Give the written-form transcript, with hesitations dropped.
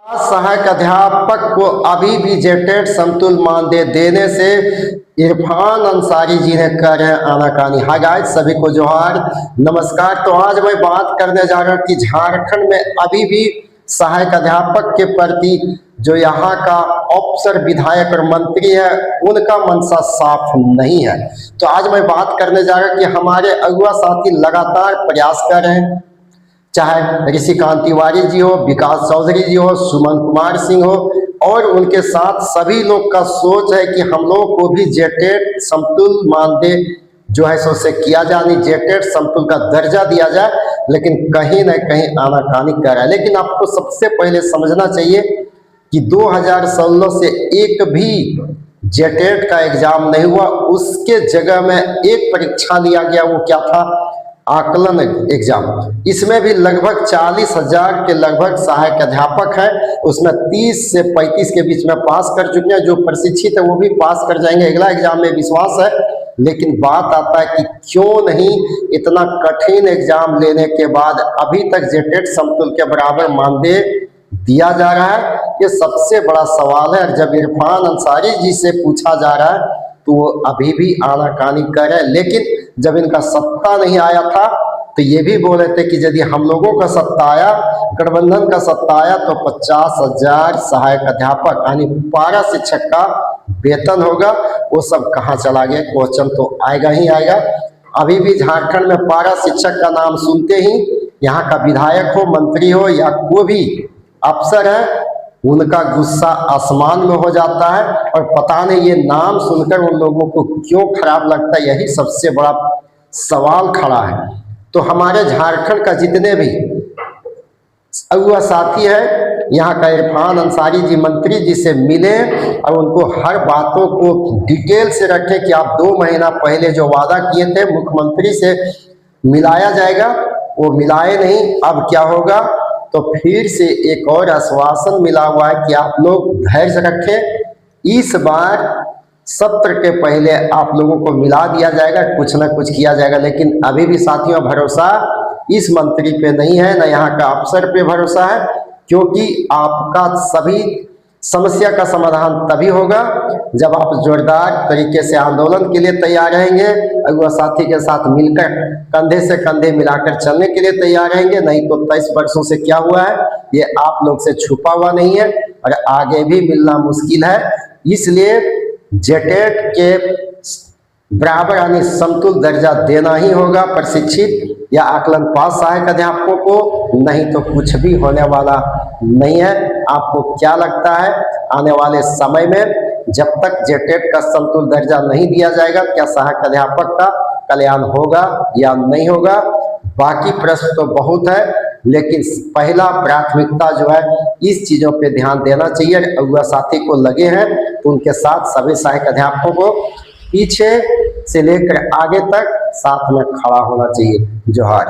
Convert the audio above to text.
सहायक अध्यापक को अभी भी जेटेट समतुल्य मानदेय देने से इरफान अंसारी जी ने कर रहे हैं आनाकानी। हाय गाइस, सभी को जोहार, नमस्कार। तो आज मैं बात करने जा रहा हूँ कि झारखंड में अभी भी सहायक अध्यापक के प्रति जो यहाँ का अफसर, विधायक और मंत्री है, उनका मनसा साफ नहीं है। तो आज मैं बात करने जा रहा हूँ कि हमारे अगुआ साथी लगातार प्रयास कर रहे हैं, चाहे ऋषिकांत तिवारी जी हो, विकास चौधरी जी हो, सुमन कुमार सिंह हो, और उनके साथ सभी लोग का सोच है कि हम लोग को भी जेटेट समतुल्य मानदेय जो है सो से किया जाए, जेटेट समतुल्य का दर्जा दिया जाए, लेकिन कहीं न कहीं आनाकानी कर रहा है। लेकिन आपको सबसे पहले समझना चाहिए कि 2016 से एक भी जेटेट का एग्जाम नहीं हुआ, उसके जगह में एक परीक्षा लिया गया। वो क्या था? आकलन एग्जाम। इसमें भी लगभग 40,000 के लगभग सहायक अध्यापक हैं, उसमें 30 से 35 के बीच में पास कर चुके हैं। जो प्रशिक्षित है वो भी पास कर जाएंगे, अगला एग्जाम में विश्वास है। लेकिन बात आता है कि क्यों नहीं इतना कठिन एग्जाम लेने के बाद अभी तक जेटेट समतुल्य के बराबर मानदेय दिया जा रहा है? ये सबसे बड़ा सवाल है। जब इरफान अंसारी जी से पूछा जा रहा है तो वो अभी भी आनाकानी कर रहे हैं। लेकिन जब इनका सत्ता नहीं आया था तो ये भी बोले थे कि यदि हम लोगों का सत्ता आया, गठबंधन का सत्ता आया, तो 50,000 सहायक अध्यापक यानी पारा शिक्षक का वेतन होगा। वो सब कहाँ चला गया? क्वेश्चन तो आएगा ही आएगा। अभी भी झारखंड में पारा शिक्षक का नाम सुनते ही यहाँ का विधायक हो, मंत्री हो या कोई भी अफसर है, उनका गुस्सा आसमान में हो जाता है। और पता नहीं ये नाम सुनकर उन लोगों को क्यों खराब लगता है, यही सबसे बड़ा सवाल खड़ा है। तो हमारे झारखंड का जितने भी अगुआ साथी है, यहाँ का इरफान अंसारी जी मंत्री जी से मिले और उनको हर बातों को डिटेल से रखें कि आप 2 महीना पहले जो वादा किए थे मुख्यमंत्री से मिलाया जाएगा, वो मिलाए नहीं। अब क्या होगा? तो फिर से एक और आश्वासन मिला हुआ है कि आप लोग धैर्य रखें, इस बार सत्र के पहले आप लोगों को मिला दिया जाएगा, कुछ ना कुछ किया जाएगा। लेकिन अभी भी साथियों भरोसा इस मंत्री पे नहीं है, ना यहाँ का अफसर पे भरोसा है, क्योंकि आपका सभी समस्या का समाधान तभी होगा जब आप जोरदार तरीके से आंदोलन के लिए तैयार रहेंगे, अगुआ साथी के साथ मिलकर कंधे से कंधे मिलाकर चलने के लिए तैयार रहेंगे। नहीं तो 23 वर्षों से क्या हुआ है ये आप लोग से छुपा हुआ नहीं है और आगे भी मिलना मुश्किल है। इसलिए जेटेट के बराबर यानी समतुल्य दर्जा देना ही होगा प्रशिक्षित या आकलन पास सहायक अध्यापकों को, नहीं तो कुछ भी होने वाला नहीं है। आपको क्या लगता है आने वाले समय में जब तक जेटेट का समतुल्य दर्जा नहीं दिया जाएगा, क्या सहायक अध्यापक का कल्याण होगा या नहीं होगा? बाकी प्रश्न तो बहुत है, लेकिन पहला प्राथमिकता जो है इस चीजों पे ध्यान देना चाहिए। अगुआ साथी को लगे हैं तो उनके साथ सभी सहायक अध्यापकों को पीछे से लेकर आगे तक साथ में खड़ा होना चाहिए। जोहार।